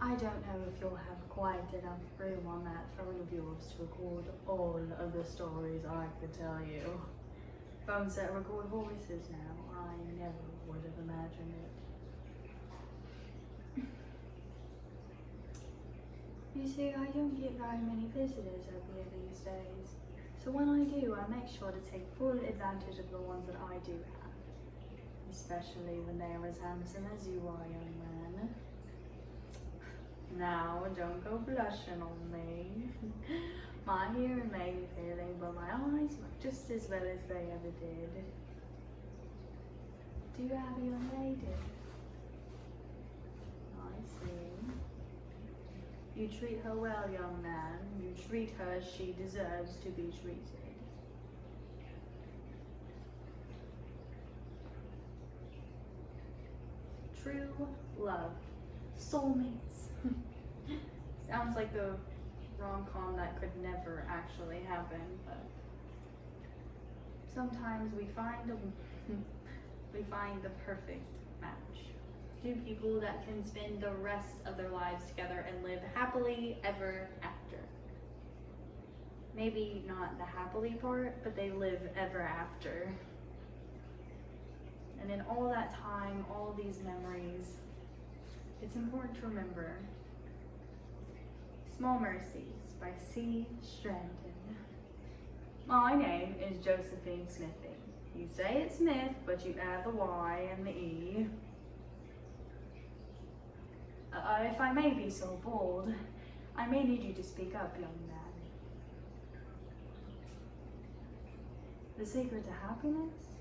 I don't know if you'll have quite enough room on that phone of yours to record all of the stories I could tell you. Phones that record voices now, I never would have imagined it. You see, I don't get very many visitors up here these days, so when I do, I make sure to take full advantage of the ones that I do have, especially when they're as handsome as you are, young man. Now, don't go blushing on me. My hearing may be failing, but my eyes look just as well as they ever did. Do you have a young lady? I see. You treat her well, young man. You treat her as she deserves to be treated. True love. Soulmates. Sounds like the rom-com that could never actually happen, but sometimes we find the perfect match. Two people that can spend the rest of their lives together and live happily ever after. Maybe not the happily part, but they live ever after. And in all that time, all these memories, it's important to remember Small Mercies by C. Strandon. My name is Josephine Smithy. You say it's Smith, but you add the Y and the E. If I may be so bold, I may need you to speak up, young man. The secret to happiness?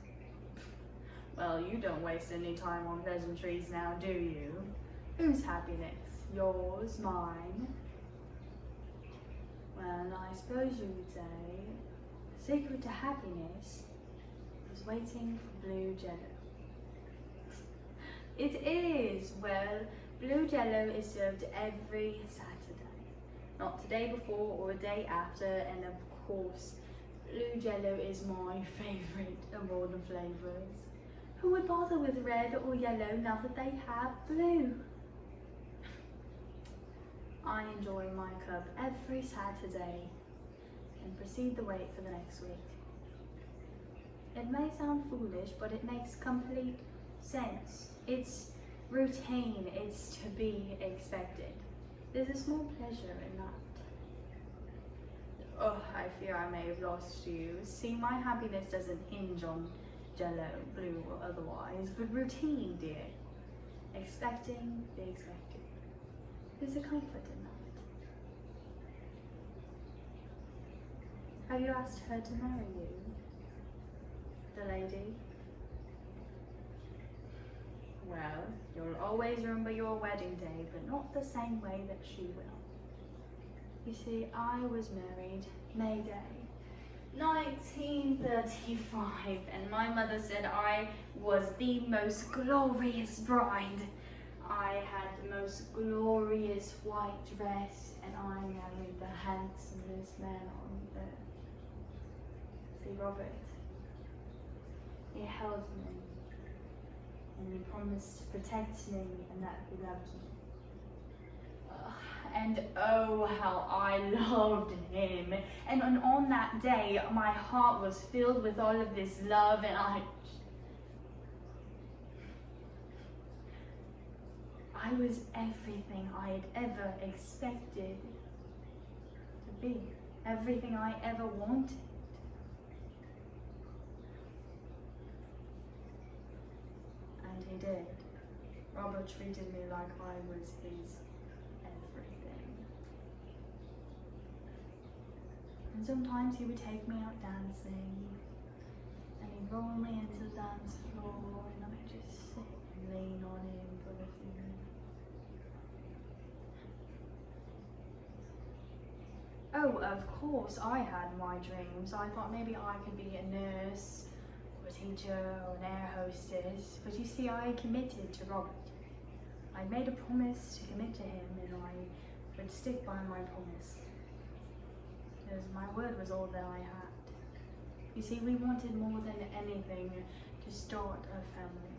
Well, you don't waste any time on pleasantries now, do you? Whose happiness? Yours, mine? Well, I suppose you would say the secret to happiness is waiting for blue jello. It is! Well, blue jello is served every Saturday. Not the day before or the day after, and of course, blue jello is my favourite of all the flavours. Who would bother with red or yellow now that they have blue? I enjoy my cup every Saturday and proceed to wait for the next week. It may sound foolish, but it makes complete sense. It's routine, it's to be expected. There's a small pleasure in that. Oh, I fear I may have lost you. See, my happiness doesn't hinge on jello, blue or otherwise, but routine, dear. Expecting the expected. There's a comfort in that. Have you asked her to marry you? The lady? Well, you'll always remember your wedding day, but not the same way that she will. You see, I was married May Day, 1935, and my mother said I was the most glorious bride. I had the most glorious white dress, and I married the handsomest man on earth. See, Robert, he held me, and he promised to protect me and that he loved me. And oh, how I loved him. And on that day, my heart was filled with all of this love, and I was everything I had ever expected to be, everything I ever wanted. And he did. Robert treated me like I was his everything. And sometimes he would take me out dancing, and he'd roll me into the dance floor, and I'd just sit and lean on him for a few minutes. Oh, of course, I had my dreams. I thought maybe I could be a nurse, or a teacher, or an air hostess. But you see, I committed to Robert. I made a promise to commit to him, and I would stick by my promise. Because my word was all that I had. You see, we wanted more than anything to start a family.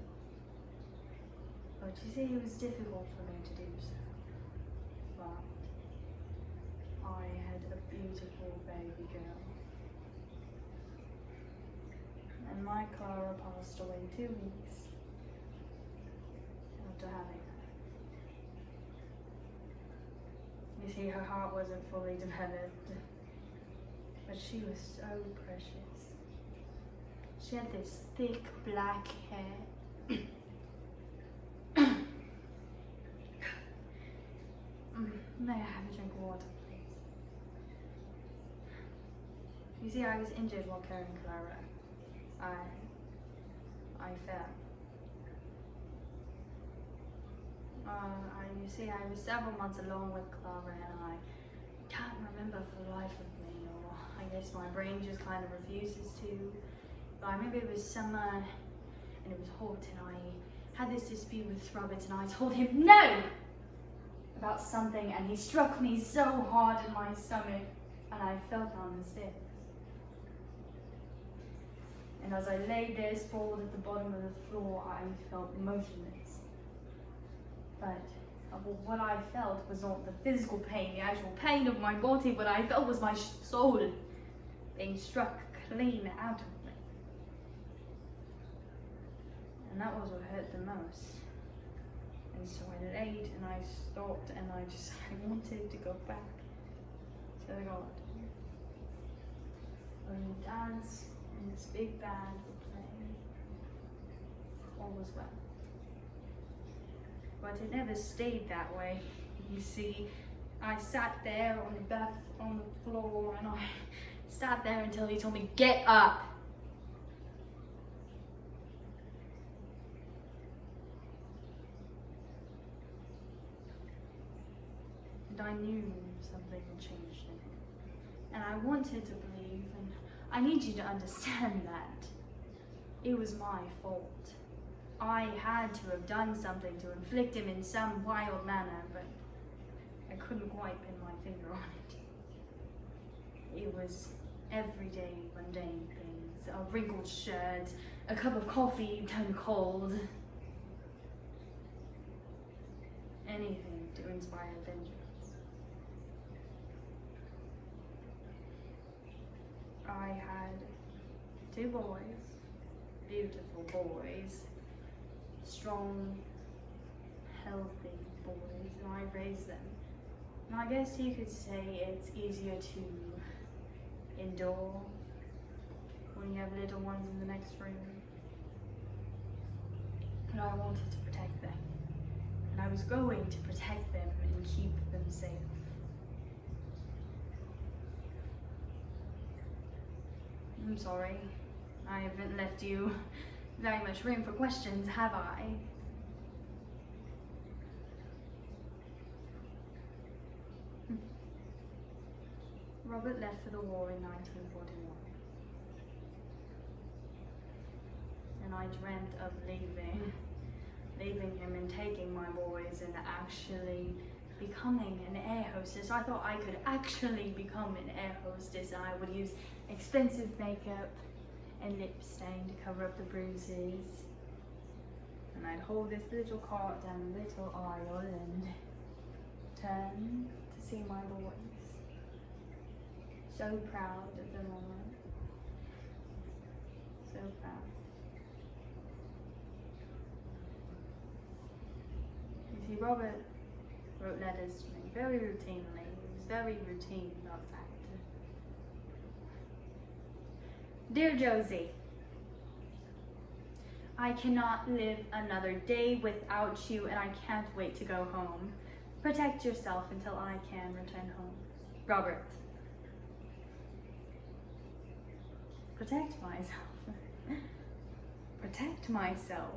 But you see, it was difficult for me to do so. but I had a beautiful baby girl. And my Clara passed away 2 weeks after having her. You see, her heart wasn't fully developed, but she was so precious. She had this thick black hair. May I have a drink of water, please? You see, I was injured while carrying Clara. I fell. You see, I was several months alone with Clara, and I can't remember for the life of me, or I guess my brain just kind of refuses to. But I remember it was summer, and it was hot, and I had this dispute with Robert, and I told him no about something, and he struck me so hard in my stomach, and I fell down the stairs. And as I lay there sprawled at the bottom of the floor, I felt motionless. But what I felt was not the physical pain, the actual pain of my body. What I felt was my soul being struck clean out of me. And that was what hurt the most. And so I laid and I stopped, and I wanted to go back to the garden. When the dance and this big band were playing, all was well. But it never stayed that way. You see, I sat there on the floor, and I sat there until he told me, "Get up!" And I knew something had changed in him. And I wanted to believe, and I need you to understand that it was my fault. I had to have done something to inflict him in some wild manner, but I couldn't quite pin my finger on it. It was everyday, mundane things. A wrinkled shirt, a cup of coffee turned cold. Anything to inspire vengeance. I had 2 boys, beautiful boys, strong, healthy boys, and I raised them. And I guess you could say it's easier to endure when you have little ones in the next room. And I wanted to protect them. And I was going to protect them and keep them safe. I'm sorry, I haven't left you very much room for questions, have I? Robert left for the war in 1941. And I dreamt of leaving him and taking my boys and actually becoming an air hostess. I thought I could actually become an air hostess, and I would use expensive makeup and lip stain to cover up the bruises. And I'd hold this little cart down a little aisle and turn to see my boys. So proud of them all. So proud. You see, Robert wrote letters to me very routinely. He was very routine about that. Dear Josie, I cannot live another day without you, and I can't wait to go home. Protect yourself until I can return home. Robert. Protect myself. Protect myself.